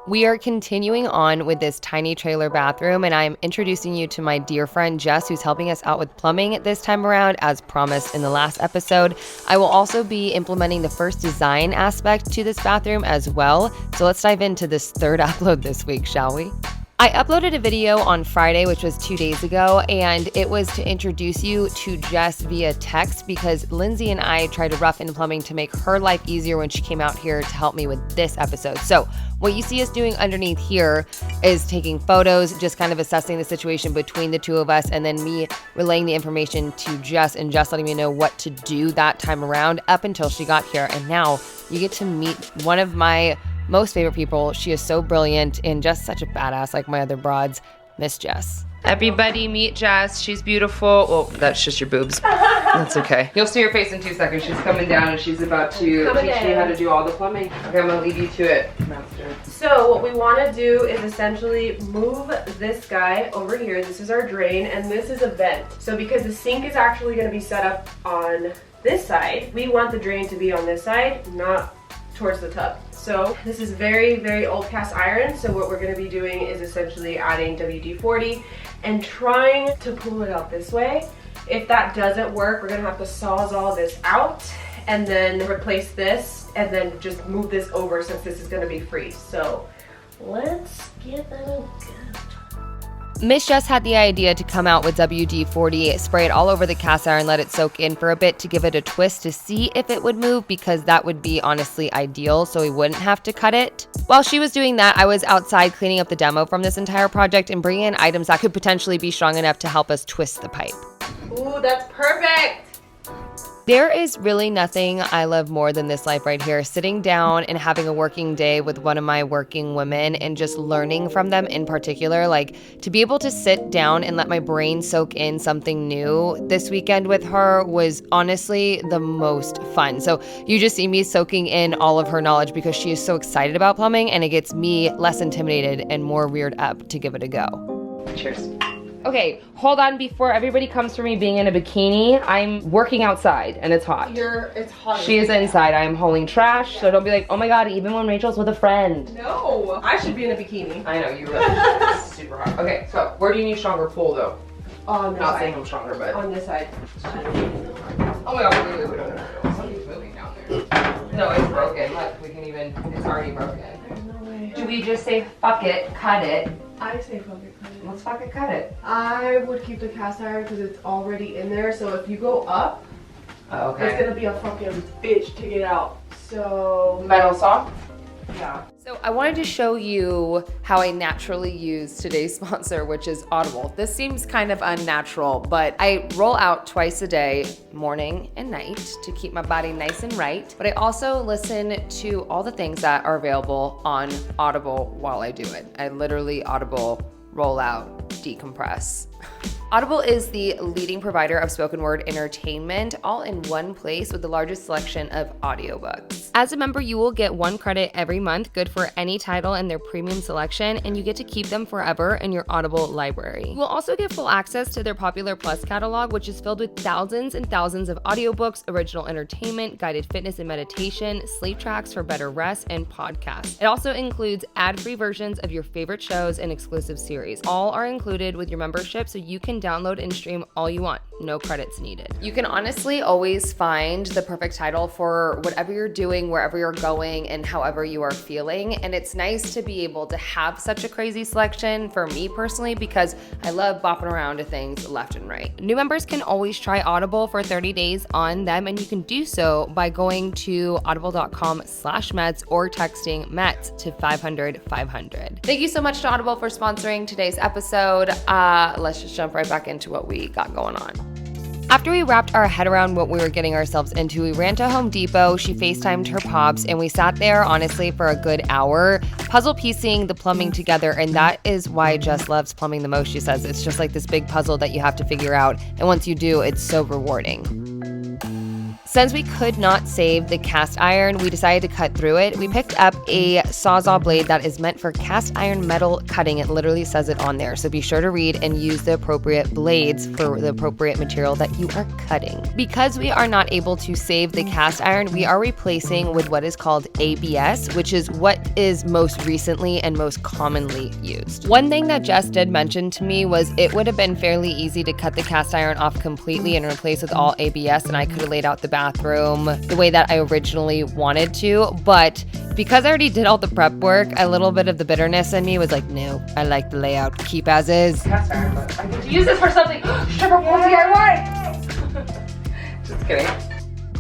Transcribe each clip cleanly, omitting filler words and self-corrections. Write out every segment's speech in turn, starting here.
We are continuing on with this tiny trailer bathroom, and I'm introducing you to my dear friend Jess, who's helping us out with plumbing this time around, as promised in the last episode. I will also be implementing the first design aspect to this bathroom as well. So let's dive into this third upload this week, shall we? I uploaded a video on Friday, which was 2 days ago, and it was to introduce you to Jess via text because Lindsay and I tried to rough in plumbing to make her life easier when she came out here to help me with this episode. So what you see us doing underneath here is taking photos, just kind of assessing the situation between the two of us, and then me relaying the information to Jess and Jess letting me know what to do that time around up until she got here. And now you get to meet one of my most favorite people. She is so brilliant and just such a badass like my other broads, Miss Jess. Everybody meet Jess. She's beautiful. Oh, that's just your boobs. That's okay. You'll see her face in 2 seconds. She's coming down and she's about to teach you how to do all the plumbing. Okay, I'm gonna leave you to it, Master. So what we wanna do is essentially move this guy over here. This is our drain and this is a vent. So because the sink is actually gonna be set up on this side, we want the drain to be on this side, not towards the tub. So this is very, very old cast iron. So what we're gonna be doing is essentially adding WD-40 and trying to pull it out this way. If that doesn't work, we're gonna have to sawzall this out and then replace this and then just move this over since this is gonna be free. So let's get that going. Miss Jess had the idea to come out with WD-40, spray it all over the cast iron, let it soak in for a bit to give it a twist to see if it would move, because that would be honestly ideal so we wouldn't have to cut it. While she was doing that, I was outside cleaning up the demo from this entire project and bringing in items that could potentially be strong enough to help us twist the pipe. Ooh, that's perfect! There is really nothing I love more than this life right here, sitting down and having a working day with one of my working women and just learning from them in particular. Like, to be able to sit down and let my brain soak in something new this weekend with her was honestly the most fun. So you just see me soaking in all of her knowledge because she is so excited about plumbing, and it gets me less intimidated and more reared up to give it a go. Cheers. Okay, hold on before everybody comes for me being in a bikini. I'm working outside and it's hot. It's hot. She is inside. I'm hauling trash, so don't be like, oh my god, even when Rachel's with a friend. No, I should be in a bikini. I know, you really super hot. Okay, so where do you need stronger pull though? On this Not side. saying I'm stronger, but. On this side. Oh my god, wait, no. Something's moving down there. No, it's broken. Look, we can even, it's already broken. There's no way. Do we just say, fuck it, cut it? I say fuck it, cut it. Let's fucking cut it. I would keep the cast iron because it's already in there. So if you go up, it's gonna be a fucking bitch to get out. So Metal saw? yeah. So I wanted to show you how I naturally use today's sponsor, which is Audible. This seems kind of unnatural, but I roll out twice a day, morning and night, to keep my body nice and right. But I also listen to all the things that are available on Audible while I do it. I literally Audible, roll out, decompress. Audible is the leading provider of spoken word entertainment, all in one place with the largest selection of audiobooks. As a member, you will get 1 credit every month, good for any title in their premium selection, and you get to keep them forever in your Audible library. You will also get full access to their Popular Plus catalog, which is filled with thousands and thousands of audiobooks, original entertainment, guided fitness and meditation, sleep tracks for better rest, and podcasts. It also includes ad-free versions of your favorite shows and exclusive series. All are included with your membership, so you can download and stream all you want. No credits needed. You can honestly always find the perfect title for whatever you're doing, wherever you're going, and however you are feeling. And it's nice to be able to have such a crazy selection for me personally, because I love bopping around to things left and right. New members can always try Audible for 30 days on them, and you can do so by going to audible.com/Metz or texting Metz to 500-500. Thank you so much to Audible for sponsoring today's episode. Let's just jump right back into what we got going on. After we wrapped our head around what we were getting ourselves into, we ran to Home Depot, she FaceTimed her pops, and we sat there honestly for a good hour, puzzle piecing the plumbing together, and that is why Jess loves plumbing the most. She says it's just like this big puzzle that you have to figure out, and once you do, it's so rewarding. Since we could not save the cast iron, we decided to cut through it. We picked up a Sawzall blade that is meant for cast iron metal cutting. It literally says it on there. So be sure to read and use the appropriate blades for the appropriate material that you are cutting. Because we are not able to save the cast iron, we are replacing with what is called ABS, which is what is most recently and most commonly used. One thing that Jess did mention to me was it would have been fairly easy to cut the cast iron off completely and replace with all ABS, and I could have laid out the bathroom the way that I originally wanted to, but because I already did all the prep work, a little bit of the bitterness in me was like, no, I like the layout, keep as is. Cast iron, but I get to use this for something. Stripper pole DIY! Just kidding.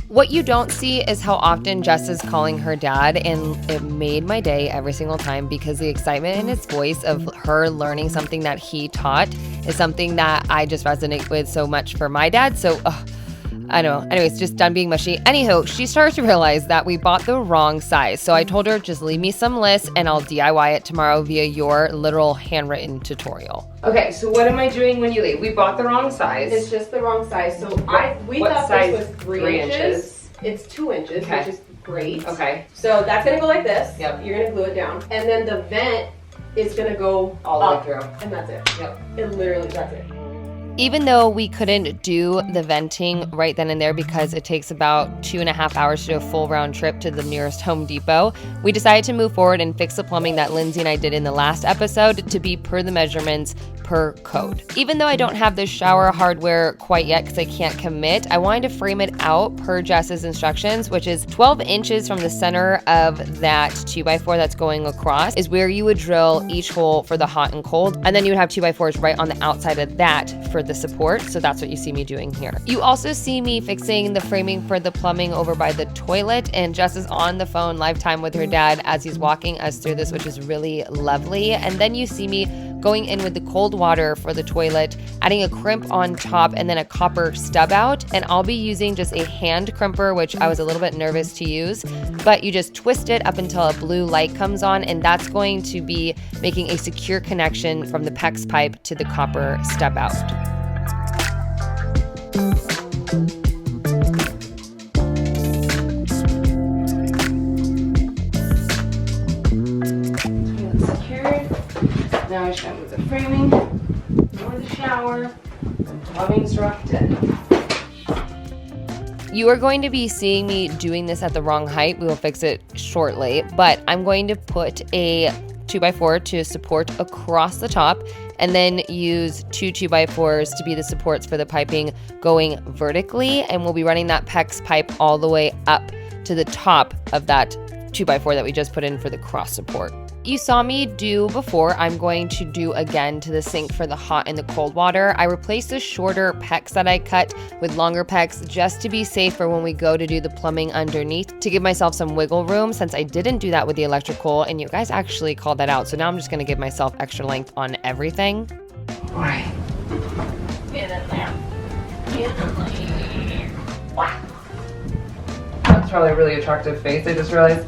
What you don't see is how often Jess is calling her dad, and it made my day every single time because the excitement in his voice of her learning something that he taught is something that I just resonate with so much for my dad. So, I don't know. Anyways, just done being mushy. Anywho, she started to realize that we bought the wrong size. So I told her, just leave me some lists and I'll DIY it tomorrow via your literal handwritten tutorial. Okay, so what am I doing when you leave? We bought the wrong size. It's just the wrong size. So we what thought size? this was 3 inches. It's 2 inches, Okay. which is great. Okay. So that's gonna go like this. Yep. You're gonna glue it down. And then the vent is gonna go All the up, way through. and that's it. Yep. It literally, that's it. Even though we couldn't do the venting right then and there because it takes about 2.5 hours to do a full round trip to the nearest Home Depot, we decided to move forward and fix the plumbing that Lindsay and I did in the last episode to be per the measurements per code. Even though I don't have the shower hardware quite yet because I can't commit, I wanted to frame it out per Jess's instructions, which is 12 inches from the center of that 2x4 that's going across is where you would drill each hole for the hot and cold. And then you would have 2x4s right on the outside of that for the support. So that's what you see me doing here. You also see me fixing the framing for the plumbing over by the toilet, and Jess is on the phone live time with her dad as he's walking us through this, which is really lovely. And then you see me going in with the cold water for the toilet, adding a crimp on top and then a copper stub out. And I'll be using just a hand crimper, which I was a little bit nervous to use, but you just twist it up until a blue light comes on, and that's going to be making a secure connection from the PEX pipe to the copper stub out. Now I just gotta move the framing, or the shower, and plumbing's roughed in. You are going to be seeing me doing this at the wrong height. We will fix it shortly, but I'm going to put a 2x4 to support across the top and then use 2 2x4s to be the supports for the piping going vertically, and we'll be running that PEX pipe all the way up to the top of that 2x4 that we just put in for the cross support. You saw me do before, I'm going to do again to the sink for the hot and the cold water. I replaced the shorter PEX that I cut with longer PEX just to be safe for when we go to do the plumbing underneath, to give myself some wiggle room since I didn't do that with the electrical, and you guys actually called that out. So now I'm just gonna give myself extra length on everything. All right. Get in there. Get in there. Wow. That's probably a really attractive face, I just realized.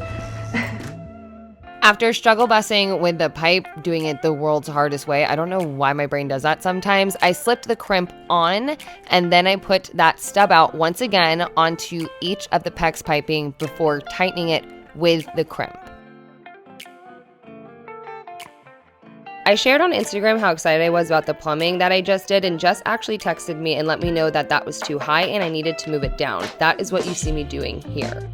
After struggle busing with the pipe, doing it the world's hardest way, I don't know why my brain does that sometimes, I slipped the crimp on and then I put that stub out once again onto each of the PEX piping before tightening it with the crimp. I shared on Instagram how excited I was about the plumbing that I just did, and Jess actually texted me and let me know that that was too high and I needed to move it down. That is what you see me doing here.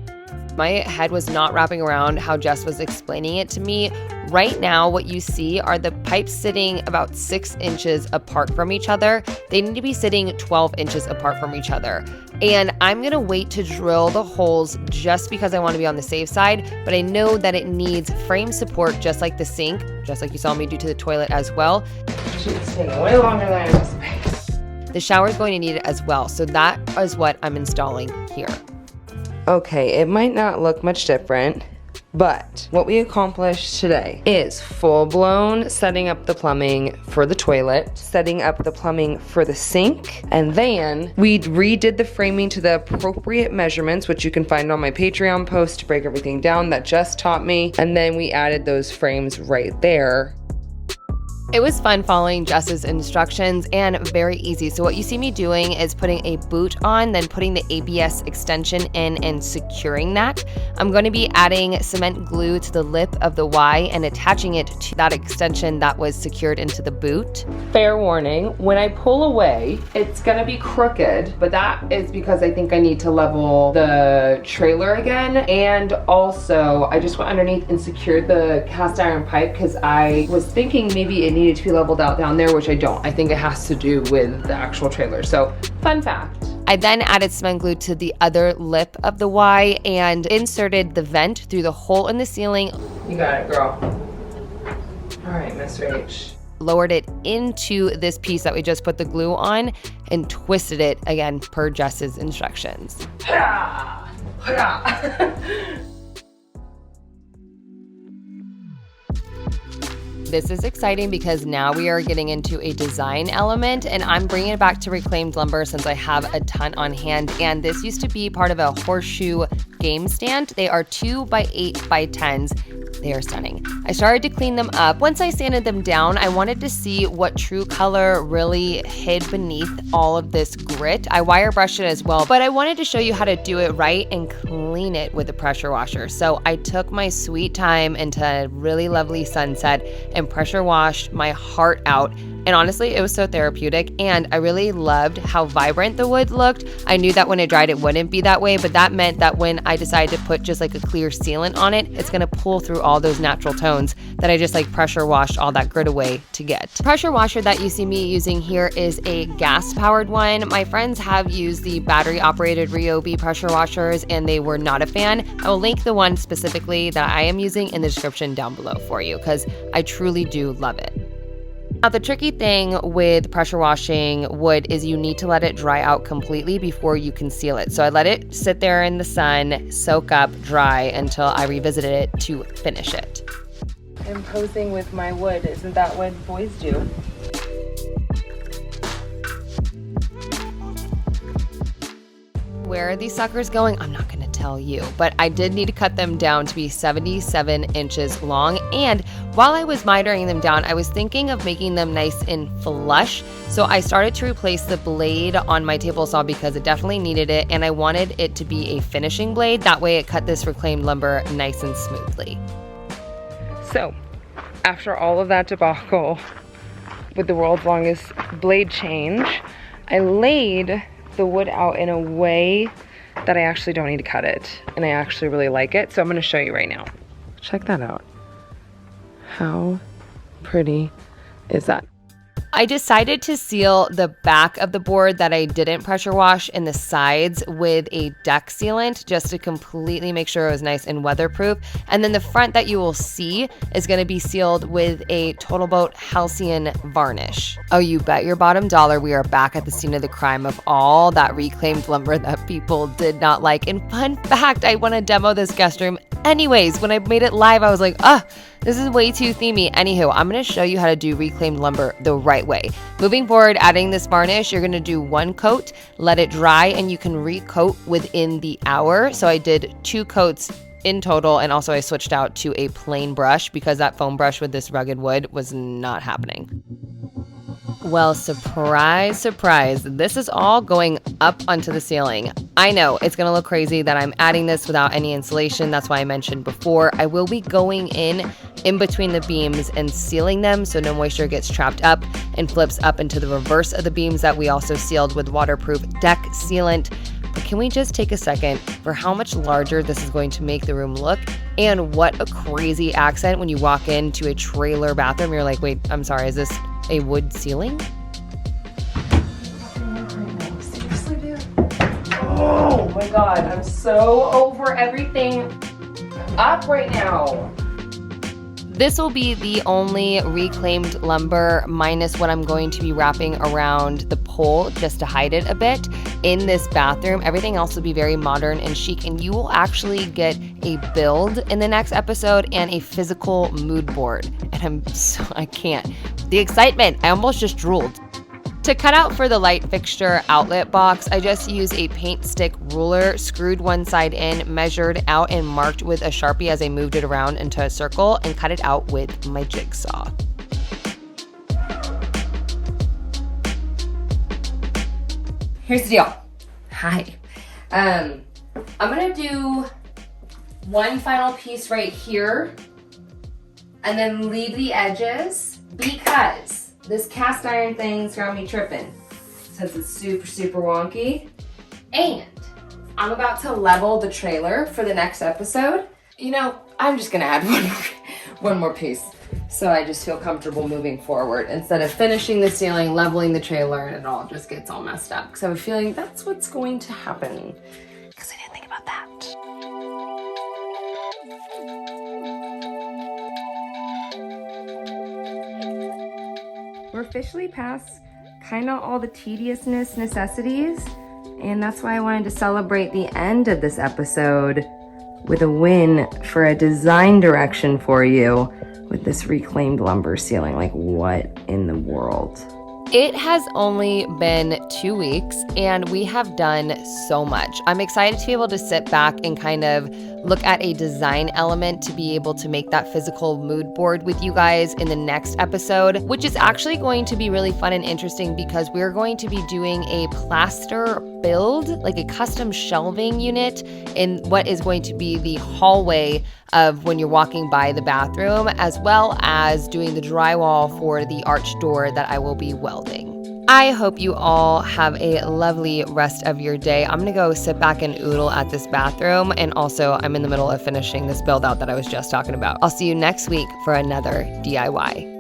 My head was not wrapping around how Jess was explaining it to me. Right now, what you see are the pipes sitting about 6 inches apart from each other. They need to be sitting 12 inches apart from each other. And I'm gonna wait to drill the holes just because I wanna be on the safe side, but I know that it needs frame support just like the sink, just like you saw me do to the toilet as well. It's taking way longer than I anticipated. The shower is going to need it as well. So that is what I'm installing here. Okay, it might not look much different, but what we accomplished today is full-blown setting up the plumbing for the toilet, setting up the plumbing for the sink, and then we redid the framing to the appropriate measurements, which you can find on my Patreon post to break everything down that Jess taught me, and then we added those frames right there. It was fun following Jess's instructions and very easy. So what you see me doing is putting a boot on, then putting the ABS extension in and securing that. I'm going to be adding cement glue to the lip of the Y and attaching it to that extension that was secured into the boot. Fair warning, when I pull away, it's gonna be crooked, but that is because I think I need to level the trailer again. And also, I just went underneath and secured the cast iron pipe because I was thinking maybe it needed to be leveled out down there, which I don't. I think it has to do with the actual trailer. So, fun fact. I then added cement glue to the other lip of the Y and inserted the vent through the hole in the ceiling. You got it, girl. All right, Miss Rach. Lowered it into this piece that we just put the glue on and twisted it again per Jess's instructions. This is exciting because now we are getting into a design element, and I'm bringing it back to reclaimed lumber since I have a ton on hand. And this used to be part of a horseshoe game stand. They are 2x8x10s. They are stunning. I started to clean them up. Once I sanded them down, I wanted to see what true color really hid beneath all of this grit. I wire brushed it as well, but I wanted to show you how to do it right and clean it with a pressure washer. So I took my sweet time into a really lovely sunset and pressure washed my heart out. And honestly, it was so therapeutic, and I really loved how vibrant the wood looked. I knew that when it dried, it wouldn't be that way, but that meant that when I decided to put just like a clear sealant on it, it's gonna pull through all those natural tones that I just like pressure washed all that grit away to get. The pressure washer that you see me using here is a gas-powered one. My friends have used the battery-operated Ryobi pressure washers, and they were not a fan. I will link the one specifically that I am using in the description down below for you, because I truly do love it. Now, the tricky thing with pressure washing wood is you need to let it dry out completely before you can seal it. So I let it sit there in the sun, soak up, dry until I revisited it to finish it. I'm posing with my wood. Isn't that what boys do? Where are these suckers going? I'm not going to tell you, but I did need to cut them down to be 77 inches long. And while I was mitering them down, I was thinking of making them nice and flush. So I started to replace the blade on my table saw because it definitely needed it, and I wanted it to be a finishing blade. That way it cut this reclaimed lumber nice and smoothly. So, after all of that debacle with the world's longest blade change, I laid the wood out in a way that I actually don't need to cut it, and I actually really like it. So I'm gonna show you right now. Check that out. How pretty is that? I decided to seal the back of the board that I didn't pressure wash and the sides with a deck sealant just to completely make sure it was nice and weatherproof. And then the front that you will see is going to be sealed with a Total Boat Halcyon varnish. Oh, you bet your bottom dollar we are back at the scene of the crime of all that reclaimed lumber that people did not like. And fun fact, I want to demo this guest room anyways. When I made it live, I was like, this is way too themey. Anywho, I'm going to show you how to do reclaimed lumber the right way. Moving forward, adding this varnish, you're going to do one coat, let it dry, and you can recoat within the hour. So I did 2 coats in total, and also I switched out to a plain brush because that foam brush with this rugged wood was not happening. Well, surprise, surprise, this is all going up onto the ceiling. I know it's gonna look crazy that I'm adding this without any insulation. That's why I mentioned before, I will be going in between the beams and sealing them so no moisture gets trapped up and flips up into the reverse of the beams that we also sealed with waterproof deck sealant. But can we just take a second for how much larger this is going to make the room look? And what a crazy accent when you walk into a trailer bathroom. You're like, wait, I'm sorry, is this a wood ceiling? Seriously, dude? Oh my god, I'm so over everything up right now. This will be the only reclaimed lumber minus what I'm going to be wrapping around the pole just to hide it a bit in this bathroom. Everything else will be very modern and chic, and you will actually get a build in the next episode and a physical mood board. And I can't. The excitement, I almost just drooled. To cut out for the light fixture outlet box, I just used a paint stick ruler, screwed one side in, measured out, and marked with a Sharpie as I moved it around into a circle and cut it out with my jigsaw. here's the deal. Hi. I'm gonna do one final piece right here and then leave the edges because this cast iron thing's got me tripping since it's super, super wonky. And I'm about to level the trailer for the next episode. You know, I'm just gonna add one more piece. So I just feel comfortable moving forward instead of finishing the ceiling, leveling the trailer, and it all just gets all messed up. Because I have a feeling that's what's going to happen. Because I didn't think about that. We're officially past kind of all the tediousness necessities, and that's why I wanted to celebrate the end of this episode with a win for a design direction for you with this reclaimed lumber ceiling. Like, what in the world? It has only been 2 weeks and we have done so much. I'm excited to be able to sit back and kind of look at a design element to be able to make that physical mood board with you guys in the next episode, which is actually going to be really fun and interesting because we're going to be doing a plaster build, like a custom shelving unit in what is going to be the hallway of when you're walking by the bathroom, as well as doing the drywall for the arch door that I will be welding. I hope you all have a lovely rest of your day. I'm gonna go sit back and oodle at this bathroom, and also I'm in the middle of finishing this build out that I was just talking about. I'll see you next week for another DIY.